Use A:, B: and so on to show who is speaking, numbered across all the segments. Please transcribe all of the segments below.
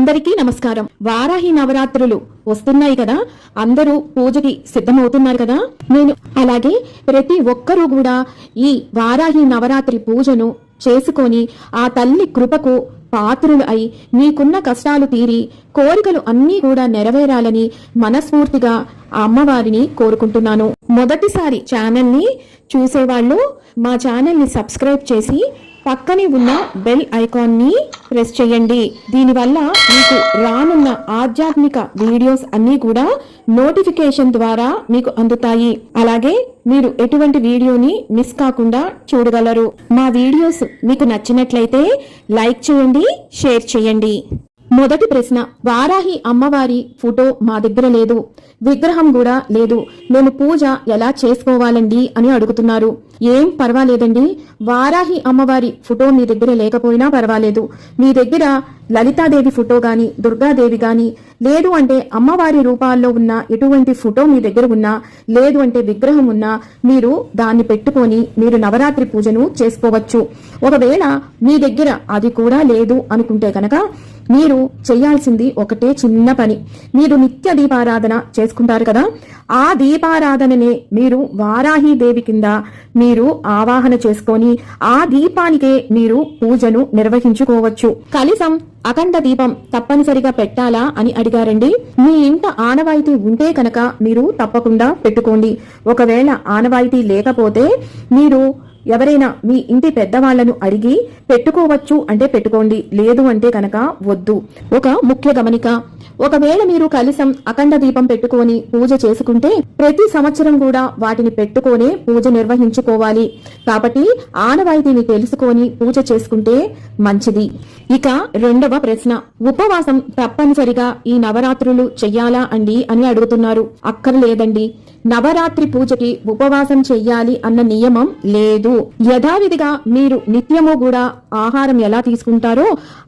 A: అందరికీ నమస్కారం. వారాహి నవరాత్రులు వస్తున్నాయి కదా, అందరూ పూజకి సిద్ధమవుతున్నారు కదా. నేను అలాగే ప్రతి ఒక్కరూ కూడా ఈ వారాహి నవరాత్రి పూజను చేసుకొని ఆ తల్లి కృపకు పాత్రులు అయి మీకున్న కష్టాలు తీరి కోరికలు అన్నీ కూడా నెరవేరాలని మనస్ఫూర్తిగా ఆ అమ్మవారిని కోరుకుంటున్నాను. మొదటిసారి ఛానల్ని చూసేవాళ్ళు మా ఛానల్ని సబ్స్క్రైబ్ చేసి పక్కనే ఉన్న బెల్ ఐకాన్ ని ప్రెస్ చేయండి. దీనివల్ల మీకు రానున్న ఆధ్యాత్మిక వీడియోస్ అన్నీ కూడా నోటిఫికేషన్ ద్వారా మీకు అందుతాయి. అలాగే మీరు ఎటువంటి వీడియోని మిస్ కాకుండా చూడగలరు. మా వీడియోస్ మీకు నచ్చినట్లయితే లైక్ చేయండి, షేర్ చేయండి. మొదటి ప్రశ్న, వారాహి అమ్మవారి ఫోటో మా దగ్గర లేదు, విగ్రహం కూడా లేదు, మేము పూజ ఎలా చేసుకోవాలండి అని అడుగుతున్నారు. ఏం పర్వాలేదండి, వారాహి అమ్మవారి ఫోటో మీ దగ్గర లేకపోయినా పర్వాలేదు. మీ దగ్గర లలితాదేవి ఫోటో గాని, దుర్గాదేవి గాని, లేదు అంటే అమ్మవారి రూపాల్లో ఉన్న ఎటువంటి ఫోటో మీ దగ్గర ఉన్నా, లేదు అంటే విగ్రహం ఉన్నా, మీరు దాన్ని పెట్టుకొని మీరు నవరాత్రి పూజను చేసుకోవచ్చు. ఒకవేళ మీ దగ్గర అది కూడా లేదు అనుకుంటే కనుక మీరు చేయాల్సింది ఒకటే చిన్న పని. మీరు నిత్య దీపారాధన చేసుకుంటారు కదా, ఆ దీపారాధననే మీరు వారాహి దేవి కింద మీరు ఆవాహన చేసుకొని ఆ దీపానికే మీరు పూజను నిర్వహించుకోవచ్చు. కలశం, అఖండ దీపం తప్పనిసరిగా పెట్టాలా అని అడిగారండి. మీ ఇంట ఆనవాయితీ ఉంటే కనుక మీరు తప్పకుండా పెట్టుకోండి. ఒకవేళ ఆనవాయితీ లేకపోతే మీరు ఎవరైనా మీ ఇంటి పెద్దవాళ్లను అడిగి పెట్టుకోవచ్చు అంటే పెట్టుకోండి, లేదు అంటే కనుక వద్దు. ఒక ముఖ్య గమనిక, ఒకవేళ మీరు కలశం, అఖండ దీపం పెట్టుకొని పూజ చేసుకుంటే ప్రతి సంవత్సరం కూడా వాటిని పెట్టుకొని పూజ నిర్వహించుకోవాలి. కాబట్టి ఆనవాయితీని తెలుసుకొని పూజ చేసుకుంటే మంచిది. ఇక రెండవ ప్రశ్న, ఉపవాసం తప్పనిసరిగా ఈ నవరాత్రులు చెయ్యాలా అండి అని అడుగుతున్నారు. అక్కర్లేదండి, నవరాత్రి పూజకి ఉపవాసం చెయ్యాలి అన్న నియమం లేదు. యథావిధిగా మీరు నిత్యము కూడా ఆహారం ఎలా తీసుకుంటారో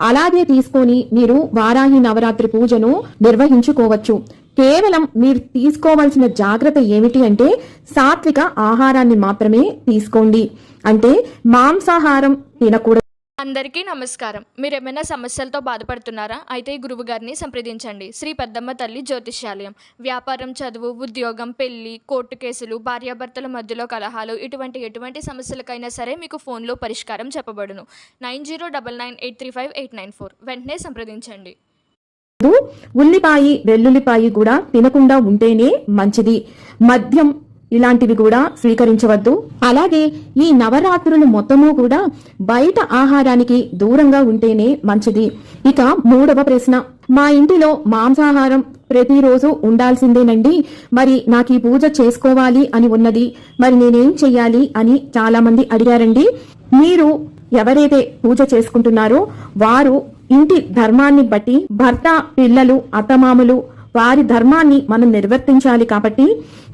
A: అలాగే తీసుకొని మీరు వారాహి నవరాత్రి పూజను నిర్వహించుకోవచ్చు. కేవలం మీరు తీసుకోవాల్సిన జాగ్రత్త ఏమిటి అంటే సాత్విక ఆహారాన్ని మాత్రమే తీసుకోండి. అంటే మాంసాహారం తినకూడదు.
B: అందరికీ నమస్కారం. మీరు ఏమైనా సమస్యలతో బాధపడుతున్నారా? అయితే ఈ గురువు గారిని సంప్రదించండి. శ్రీ పెద్దమ్మ తల్లి జ్యోతిష్యాలయం. వ్యాపారం, చదువు, ఉద్యోగం, పెళ్లి, కోర్టు కేసులు, భార్యాభర్తల మధ్యలో కలహాలు, ఎటువంటి సమస్యలకైనా సరే మీకు ఫోన్లో పరిష్కారం చెప్పబడును. 9099835894 వెంటనే సంప్రదించండి.
A: ఉల్లిపాయి, వెల్లుల్లిపాయి కూడా తినకుండా ఉంటేనే మంచిది. మద్యం ఇలాంటివి కూడా స్వీకరించవద్దు. అలాగే ఈ నవరాత్రులు మొత్తము కూడా బయట ఆహారానికి దూరంగా ఉంటేనే మంచిది. ఇక మూడవ ప్రశ్న, మా ఇంటిలో మాంసాహారం ప్రతిరోజు ఉండాల్సిందేనండి, మరి నాకు ఈ పూజ చేసుకోవాలి అని ఉన్నది, మరి నేనేం చెయ్యాలి అని చాలా మంది అడిగారండి. మీరు ఎవరైతే పూజ చేసుకుంటున్నారో వారు ఇంటి ధర్మాన్ని బట్టి భర్త, పిల్లలు, అత్తమామలు వారి ధర్మాన్ని మనం నిర్వర్తించాలి. కాబట్టి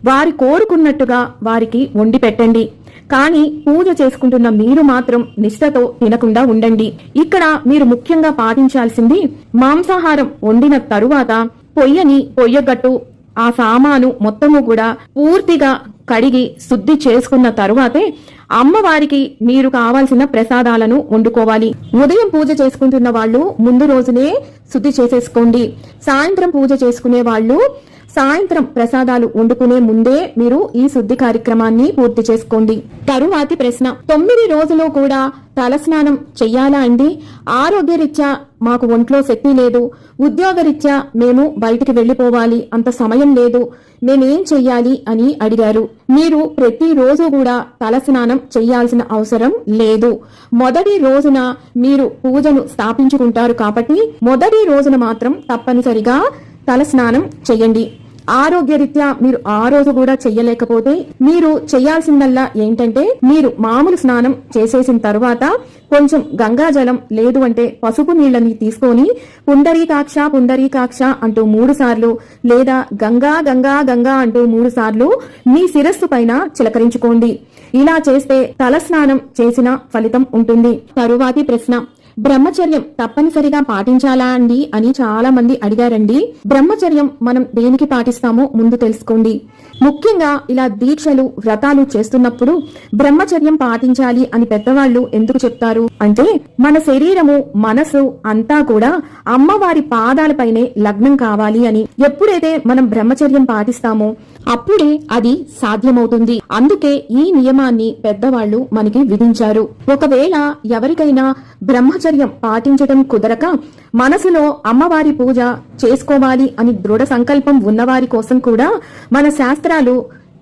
A: వారి కోరుకున్నట్టుగా వారికి వండి పెట్టండి. కానీ పూజ చేసుకుంటున్న మీరు మాత్రం నిష్ఠతో తినకుండా ఉండండి. ఇక్కడ మీరు ముఖ్యంగా పాటించాల్సింది, మాంసాహారం వండిన తరువాత పొయ్యని పొయ్యగట్టు ఆ సామాను మొత్తము కూడా పూర్తిగా కడిగి శుద్ధి చేసుకున్న తరువాతే అమ్మవారికి మీరు కావాల్సిన ప్రసాదాలను వండుకోవాలి. ఉదయం పూజ చేసుకుంటున్న వాళ్ళు ముందు రోజునే శుద్ధి చేసేసుకోండి. సాయంత్రం పూజ చేసుకునే వాళ్ళు సాయంత్రం ప్రసాదాలు వండుకునే ముందే మీరు ఈ శుద్ధి కార్యక్రమాన్ని పూర్తి చేసుకోండి. తరువాతి ప్రశ్న, 9 రోజులు కూడా తలస్నానం చెయ్యాలా అండి? ఆరోగ్యరీత్యా మాకు ఒంట్లో శక్తి లేదు, ఉద్యోగరీత్యా మేము బయటికి వెళ్లిపోవాలి, అంత సమయం లేదు, మేమేం చెయ్యాలి అని అడిగారు. మీరు ప్రతిరోజు కూడా తలస్నానం చెయ్యాల్సిన అవసరం లేదు. మొదటి రోజున మీరు పూజను స్థాపించుకుంటారు కాబట్టి మొదటి రోజున మాత్రం తప్పనిసరిగా తలస్నానం చెయ్యండి. ఆరోగ్యరీత్యా మీరు ఆ రోజు కూడా చెయ్యలేకపోతే మీరు చెయ్యాల్సిందల్లా ఏంటంటే, మీరు మామూలు స్నానం చేసేసిన తరువాత కొంచెం గంగాజలం లేదు అంటే పసుపు నీళ్ళని తీసుకొని పుండరీకాక్ష పుండరీకాక్ష అంటూ 3 సార్లు లేదా గంగా గంగా గంగా అంటూ 3 సార్లు మీ శిరస్సు పైన చిలకరించుకోండి. ఇలా చేస్తే తలస్నానం చేసిన ఫలితం ఉంటుంది. తరువాతి ప్రశ్న, బ్రహ్మచర్యం తప్పనిసరిగా పాటించాలా అండి అని చాలా మంది అడిగారండి. బ్రహ్మచర్యం మనం దేనికి పాటిస్తామో ముందు తెలుసుకోండి. ముఖ్యంగా ఇలా దీక్షలు వ్రతాలు చేస్తున్నప్పుడు బ్రహ్మచర్యం పాటించాలి అని పెద్దవాళ్ళు ఎందుకు చెప్తారు అంటే, మన శరీరము మనసు అంతా కూడా అమ్మవారి పాదాలపైనే లగ్నం కావాలి అని. ఎప్పుడైతే మనం బ్రహ్మచర్యం పాటిస్తామో అప్పుడే అది సాధ్యమవుతుంది. అందుకే ఈ నియమాన్ని పెద్దవాళ్ళు మనకి విధించారు. ఒకవేళ ఎవరికైనా బ్రహ్మచర్యం పాటించడం కుదరక మనసులో అమ్మవారి పూజ చేసుకోవాలి అని దృఢ సంకల్పం ఉన్నవారి కోసం కూడా మన శాస్త్రాలు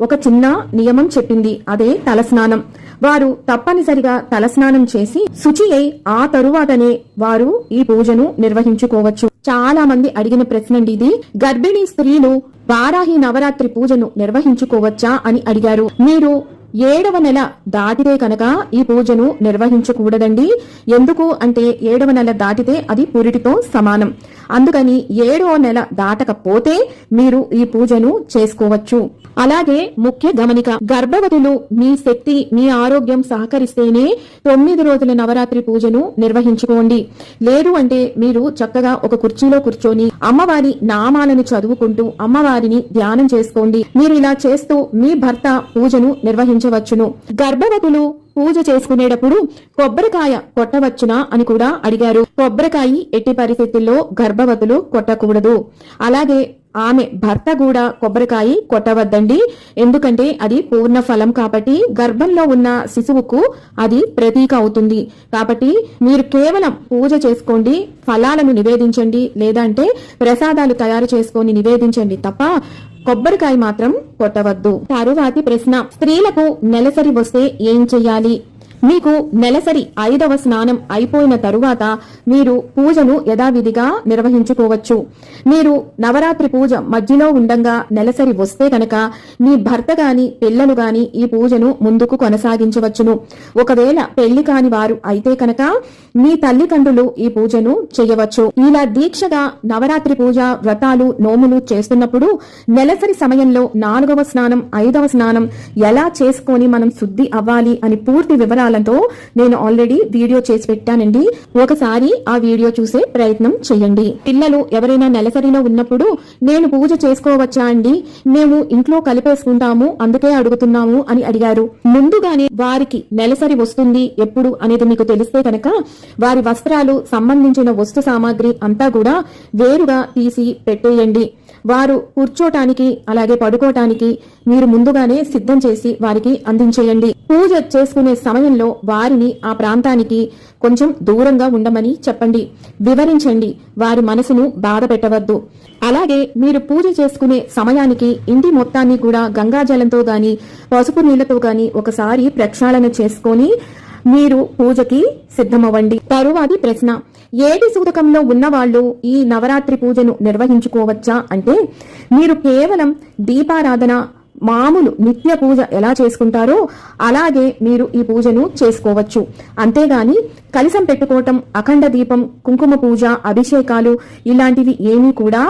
A: ఒక చిన్న నియమం చెప్పింది. అదే తలస్నానం. వారు తప్పనిసరిగా తలస్నానం చేసి శుచి అయి ఆ తరువాతనే వారు ఈ పూజను నిర్వహించుకోవచ్చు. చాలా మంది అడిగిన ప్రశ్న అండి ఇది. గర్భిణీ స్త్రీలు వారాహి నవరాత్రి పూజను నిర్వహించుకోవచ్చా అని అడిగారు. మీరు 7వ నెల దాటితే కనుక ఈ పూజను నిర్వహించకూడదండి. ఎందుకు అంటే 7వ నెల దాటితే అది పురిటితో సమానం. అందుకని 7వ నెల దాటకపోతే మీరు ఈ పూజను చేసుకోవచ్చు. అలాగే ముఖ్య గమనిక, గర్భవతులు మీ శక్తి మీ ఆరోగ్యం సహకరిస్తేనే 9 రోజుల నవరాత్రి పూజను నిర్వహించుకోండి. లేదు అంటే మీరు చక్కగా ఒక కుర్చీలో కూర్చొని అమ్మవారి నామాలను చదువుకుంటూ అమ్మవారిని ధ్యానం చేసుకోండి. మీరు ఇలా చేస్తూ మీ భర్త పూజను నిర్వహించవచ్చును. గర్భవతులు పూజ చేసుకునేటప్పుడు కొబ్బరికాయ కొట్టవచ్చునా అని కూడా అడిగారు. కొబ్బరికాయ ఎట్టి పరిస్థితుల్లో గర్భవతులు కొట్టకూడదు. అలాగే ఆమె భర్త కూడా కొబ్బరికాయ కొట్టవద్దండి. ఎందుకంటే అది పూర్ణ ఫలం కాబట్టి గర్భంలో ఉన్న శిశువుకు అది ప్రతీక అవుతుంది. కాబట్టి మీరు కేవలం పూజ చేసుకోండి, ఫలాలను నివేదించండి, లేదంటే ప్రసాదాలు తయారు చేసుకొని నివేదించండి తప్ప కొబ్బరికాయ మాత్రం కొట్టవద్దు. తరువాతి ప్రశ్న, స్త్రీలకు నెలసరి వస్తే ఏం చెయ్యాలి? మీకు నెలసరి 5వ స్నానం అయిపోయిన తరువాత మీరు పూజను యథావిధిగా నిర్వహించుకోవచ్చు. మీరు నవరాత్రి పూజ మధ్యలో ఉండంగా నెలసరి వస్తే కనుక మీ భర్త గాని పిల్లలు గాని ఈ పూజను ముందుకు కొనసాగించవచ్చును. ఒకవేళ పెళ్లి కాని వారు అయితే కనుక మీ తల్లిదండ్రులు ఈ పూజను చేయవచ్చు. ఇలా దీక్షగా నవరాత్రి పూజ వ్రతాలు నోములు చేస్తున్నప్పుడు నెలసరి సమయంలో 4వ స్నానం 5వ స్నానం ఎలా చేసుకొని మనం శుద్ధి అవ్వాలి అని పూర్తి వివరాలు నేను ఆల్రెడీ వీడియో చేసి పెట్టానండి. ఒకసారి ఆ వీడియో చూసే ప్రయత్నం చేయండి. పిల్లలు ఎవరైనా నెలసరిలో ఉన్నప్పుడు నేను పూజ చేసుకోవచ్చా అండి, మేము ఇంట్లో కలిపేసుకుంటాము అందుకే అడుగుతున్నాము అని అడిగారు. ముందుగానే వారికి నెలసరి వస్తుంది ఎప్పుడు అనేది మీకు తెలిస్తే కనుక వారి వస్త్రాలు సంబంధించిన వస్తు సామాగ్రి అంతా కూడా వేరుగా తీసి పెట్టేయండి. వారు కూర్చోటానికి అలాగే పడుకోవటానికి మీరు ముందుగానే సిద్ధం చేసి వారికి అందించేయండి. పూజ చేసుకునే సమయంలో వారిని ఆ ప్రాంతానికి కొంచెం దూరంగా ఉండమని చెప్పండి, వివరించండి. వారి మనసును బాధ పెట్టవద్దు. అలాగే మీరు పూజ చేసుకునే సమయానికి ఇంటి మొత్తాన్ని కూడా గంగాజలంతో గాని పసుపు నీళ్లతో గాని ఒకసారి ప్రక్షాళన చేసుకొని మీరు పూజకి సిద్ధమవ్వండి. తరువాతి ప్రశ్న, ఏటి సూతకంలో ఉన్నవాళ్లు ఈ నవరాత్రి పూజను నిర్వహించుకోవచ్చా అంటే, మీరు కేవలం దీపారాధన మామూలు నిత్య పూజ ఎలా చేసుకుంటారో అలాగే మీరు ఈ పూజను చేసుకోవచ్చు. అంతేగాని కలశం పెట్టుకోవటం, అఖండ దీపం, కుంకుమ పూజ, అభిషేకాలు ఇలాంటివి ఏమీ కూడా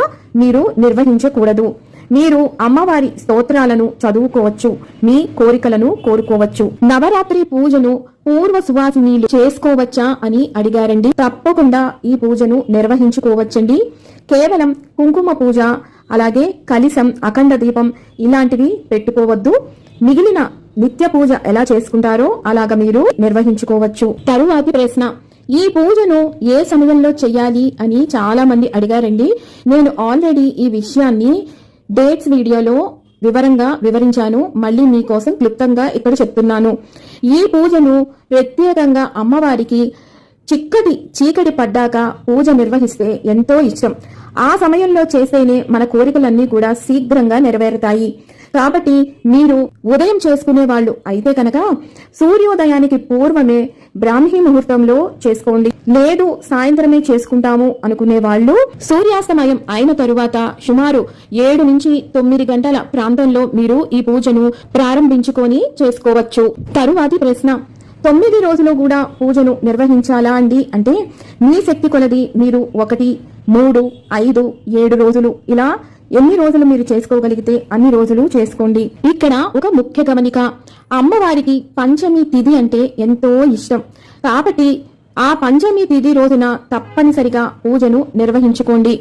A: మీరు నిర్వహించకూడదు. మీరు అమ్మవారి స్తోత్రాలను చదువుకోవచ్చు, మీ కోరికలను కోరుకోవచ్చు. నవరాత్రి పూజను పూర్వ సువాసినీలు చేసుకోవచ్చా అని అడిగారండి. తప్పకుండా ఈ పూజను నిర్వహించుకోవచ్చండి. కేవలం కుంకుమ పూజ అలాగే కలశం, అఖండ దీపం ఇలాంటివి పెట్టుకోవద్దు. మిగిలిన నిత్య పూజ ఎలా చేసుకుంటారో అలాగ మీరు నిర్వహించుకోవచ్చు. తరువాతి ప్రశ్న, ఈ పూజను ఏ సమయంలో చెయ్యాలి అని చాలా మంది అడిగారండి. నేను ఆల్రెడీ ఈ విషయాన్ని డేట్స్ వీడియోలో వివరంగా వివరించాను. మళ్ళీ మీకోసం క్లుప్తంగా ఇక్కడ చెప్తున్నాను. ఈ పూజను ప్రత్యేకంగా అమ్మవారికి చిక్కటి చీకటి పడ్డాక పూజ నిర్వహిస్తే ఎంతో ఇష్టం. ఆ సమయంలో చేస్తేనే మన కోరికలన్నీ కూడా శీఘ్రంగా నెరవేరుతాయి. కాబట్టి మీరు ఉదయం చేసుకునే వాళ్ళు అయితే కనుక సూర్యోదయానికి పూర్వమే బ్రాహ్మీ ముహూర్తంలో చేసుకోండి. లేదు సాయంత్రమే చేసుకుంటాము అనుకునే వాళ్ళు సూర్యాస్తమయం అయిన తరువాత సుమారు 7 నుంచి 9 గంటల ప్రాంతంలో మీరు ఈ పూజను ప్రారంభించుకొని చేసుకోవచ్చు. తరువాతి ప్రశ్న, 9 రోజులు కూడా పూజను నిర్వహించాలా అండి అంటే, మీ శక్తి కొలది మీరు 1, 3, 5, 7 రోజులు ఇలా ఎన్ని రోజులు మీరు చేసుకోగలిగితే అన్ని రోజులు చేసుకోండి. ఇక్కడ ఒక ముఖ్య గమనిక, అమ్మవారికి పంచమి తిథి అంటే ఎంతో ఇష్టం. కాబట్టి ఆ పంచమి తిథి రోజున తప్పనిసరిగా పూజను నిర్వహించుకోండి.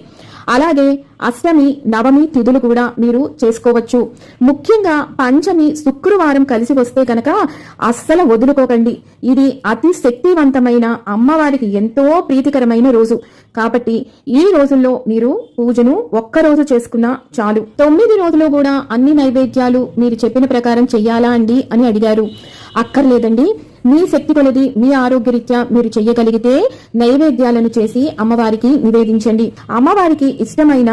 A: అలాగే అష్టమి, నవమి తిథులు కూడా మీరు చేసుకోవచ్చు. ముఖ్యంగా పంచమి శుక్రవారం కలిసి వస్తే కనుక అస్సలు వదులుకోకండి. ఇది అతి శక్తివంతమైన, అమ్మవారికి ఎంతో ప్రీతికరమైన రోజు. కాబట్టి ఈ రోజుల్లో మీరు పూజను ఒక్కరోజు చేసుకున్నా చాలు. 9 రోజులు కూడా అన్ని నైవేద్యాలు మీరు చెప్పిన ప్రకారం చెయ్యాలా అండి అని అడిగారు. అక్కర్లేదండి. మీ శక్తి కొలది, మీ ఆరోగ్యరీత్యా మీరు చెయ్యగలిగితే నైవేద్యాలను చేసి అమ్మవారికి నివేదించండి. అమ్మవారికి ఇష్టమైన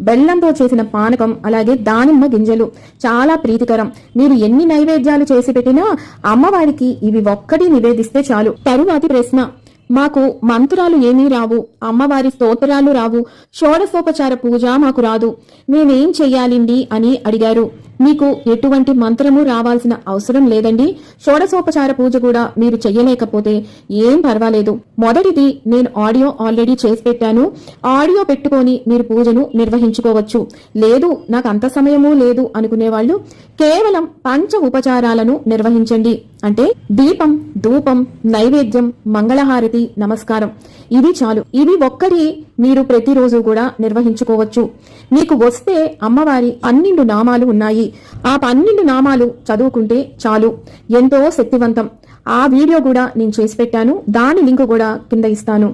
A: బెల్లంతో చేసిన పానకం, అలాగే దానిమ్మ గింజలు చాలా ప్రీతికరం. మీరు ఎన్ని నైవేద్యాలు చేసి పెట్టినా అమ్మవారికి ఇవి ఒక్కటి నివేదిస్తే చాలు. తరువాతి ప్రశ్న, మాకు మంత్రాలు ఏమీ రావు, అమ్మవారి స్తోత్రాలు రావు, షోడశోపచార పూజ మాకు రాదు, మేమేం చెయ్యాలండి అని అడిగారు. మీకు ఎటువంటి మంత్రము రావాల్సిన అవసరం లేదండి. షోడశోపచార పూజ కూడా మీరు చెయ్యలేకపోతే ఏం పర్వాలేదు. మొదటిది నేను ఆడియో ఆల్రెడీ చేసి పెట్టాను. ఆడియో పెట్టుకొని మీరు పూజను నిర్వహించుకోవచ్చు. లేదు నాకు అంత సమయము లేదు అనుకునే వాళ్ళు కేవలం పంచ ఉపచారాలను నిర్వహించండి. అంటే దీపం, ధూపం, నైవేద్యం, మంగళహారతి, నమస్కారం, ఇవి చాలు. ఇవి ఒక్కటి మీరు ప్రతిరోజు కూడా నిర్వహించుకోవచ్చు. మీకు వస్తే అమ్మవారి 12 నామాలు ఉన్నాయి. ఆ 12 నామాలు చదువుకుంటే చాలు, ఎంతో శక్తివంతం. ఆ వీడియో కూడా నేను చేసి పెట్టాను. దాని లింక్ కూడా కింద ఇస్తాను.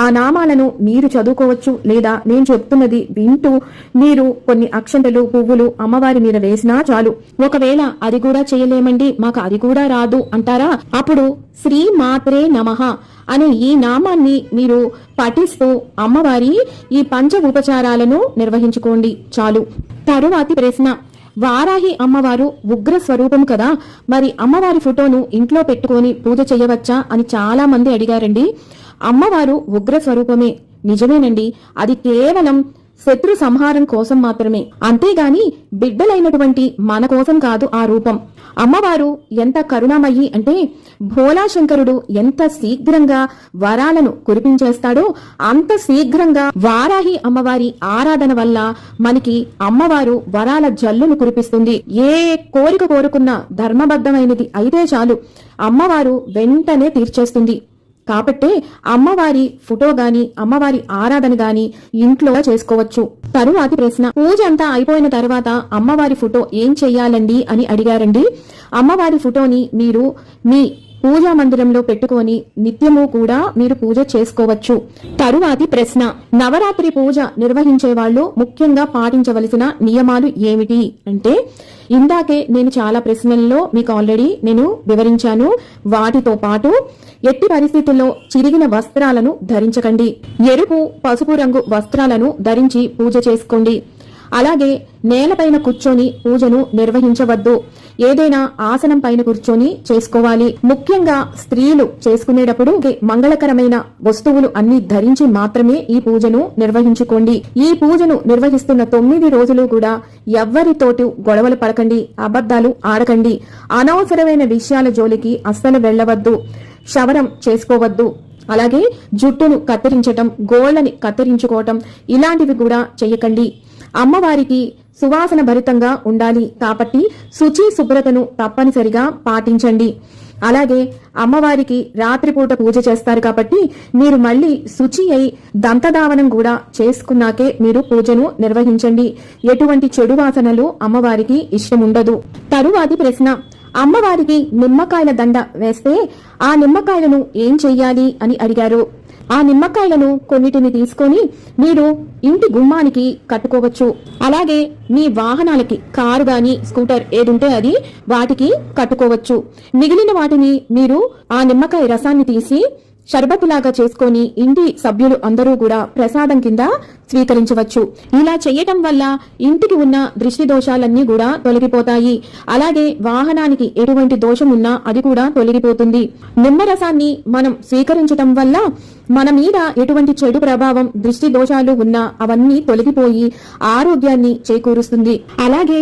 A: ఆ నామాలను మీరు చదువుకోవచ్చు. లేదా నేను చెప్తున్నది వింటూ మీరు కొన్ని అక్షంతలు, పువ్వులు అమ్మవారి మీద వేసినా చాలు. ఒకవేళ అది కూడా చేయలేమండి, మాకు అది కూడా రాదు అంటారా, అప్పుడు శ్రీ మాత్రే నమః అనే ఈ నామాన్ని మీరు పఠిస్తూ అమ్మవారి ఈ పంచ ఉపచారాలను నిర్వహించుకోండి చాలు. తరువాతి ప్రశ్న, వారాహి అమ్మవారు ఉగ్ర స్వరూపం కదా, మరి అమ్మవారి ఫోటోను ఇంట్లో పెట్టుకొని పూజ చేయవచ్చా అని చాలా మంది అడిగారండి. అమ్మవారు ఉగ్ర స్వరూపమే, నిజమేనండి. అది కేవలం శత్రు సంహారం కోసం మాత్రమే, అంతేగాని బిడ్డలైనటువంటి మన కోసం కాదు ఆ రూపం. అమ్మవారు ఎంత కరుణామయ్యి అంటే భోలాశంకరుడు ఎంత శీఘ్రంగా వరాలను కురిపించేస్తాడో అంత శీఘ్రంగా వారాహి అమ్మవారి ఆరాధన వల్ల మనకి అమ్మవారు వరాల జల్లును కురిపిస్తుంది. ఏ కోరిక కోరుకున్నా ధర్మబద్ధమైనది అయితే చాలు, అమ్మవారు వెంటనే తీర్చేస్తుంది. కాబట్టి అమ్మవారి ఫోటో గాని, అమ్మవారి ఆరాధన గాని ఇంట్లో చేసుకోవచ్చు. తరువాతి ప్రశ్న, పూజ అంతా అయిపోయిన తర్వాత అమ్మవారి ఫోటో ఏం చెయ్యాలండి అని అడిగారండి. అమ్మవారి ఫోటోని మీరు మీ పూజా మందిరంలో పెట్టుకొని నిత్యము కూడా మీరు పూజ చేసుకోవచ్చు. తరువాతి ప్రశ్న, నవరాత్రి పూజ నిర్వహించే వాళ్ళు ముఖ్యంగా పాటించవలసిన నియమాలు ఏమిటి అంటే, ఇందాకే నేను చాలా ప్రశ్నల్లో మీకు ఆల్రెడీ నేను వివరించాను. వాటితో పాటు ఎట్టి పరిస్థితుల్లో చిరిగిన వస్త్రాలను ధరించకండి. ఎరుపు, పసుపు రంగు వస్త్రాలను ధరించి పూజ చేసుకోండి. అలాగే నేలపైన కూర్చొని పూజను నిర్వహించవద్దు. ఏదైనా ఆసనం పైన కూర్చొని చేసుకోవాలి. ముఖ్యంగా స్త్రీలు చేసుకునేటప్పుడు మంగళకరమైన వస్తువులు అన్ని ధరించి మాత్రమే ఈ పూజను నిర్వహించుకోండి. ఈ పూజను నిర్వహిస్తున్న 9 రోజులు కూడా ఎవ్వరితోటి గొడవలు పడకండి, అబద్ధాలు ఆడకండి, అనవసరమైన విషయాల జోలికి అస్సలు వెళ్లవద్దు, క్షవరం చేసుకోవద్దు. అలాగే జుట్టును కత్తిరించటం, గోళ్లని కత్తిరించుకోవటం ఇలాంటివి కూడా చెయ్యకండి. అమ్మవారికి సువాసన భరితంగా ఉండాలి కాబట్టి శుచి శుభ్రతను తప్పనిసరిగా పాటించండి. అలాగే అమ్మవారికి రాత్రిపూట పూజ చేస్తారు కాబట్టి మీరు మళ్ళీ శుచి అయి దంతధావనం కూడా చేసుకున్నాకే మీరు పూజను నిర్వహించండి. ఎటువంటి చెడు వాసనలు అమ్మవారికి ఇష్టం ఉండదు. తరువాతి ప్రశ్న, అమ్మవారికి నిమ్మకాయల దండ వేస్తే ఆ నిమ్మకాయలను ఏం చెయ్యాలి అని అడిగారు. ఆ నిమ్మకాయలను కొన్నిటిని తీసుకొని మీరు ఇంటి గుమ్మానికి కట్టుకోవచ్చు. అలాగే మీ వాహనాలకి, కారు గాని స్కూటర్ ఏదుంటే అది వాటికి కట్టుకోవచ్చు. మిగిలిన వాటిని మీరు ఆ నిమ్మకాయ రసాన్ని తీసి షర్బతులాగా చేసుకొని ఇంటి సభ్యులు అందరూ కూడా ప్రసాదం కింద స్వీకరించవచ్చు. ఇలా చేయటం వల్ల ఇంటికి ఉన్న దృష్టి దోషాలన్నీ కూడా తొలగిపోతాయి. అలాగే వాహనానికి ఎటువంటి దోషం ఉన్నా అది కూడా తొలగిపోతుంది. నిమ్మరసాన్ని మనం స్వీకరించటం వల్ల మన మీద ఎటువంటి చెడు ప్రభావం, దృష్టి దోషాలు ఉన్నా అవన్నీ తొలగిపోయి ఆరోగ్యాన్ని చేకూరుస్తుంది. అలాగే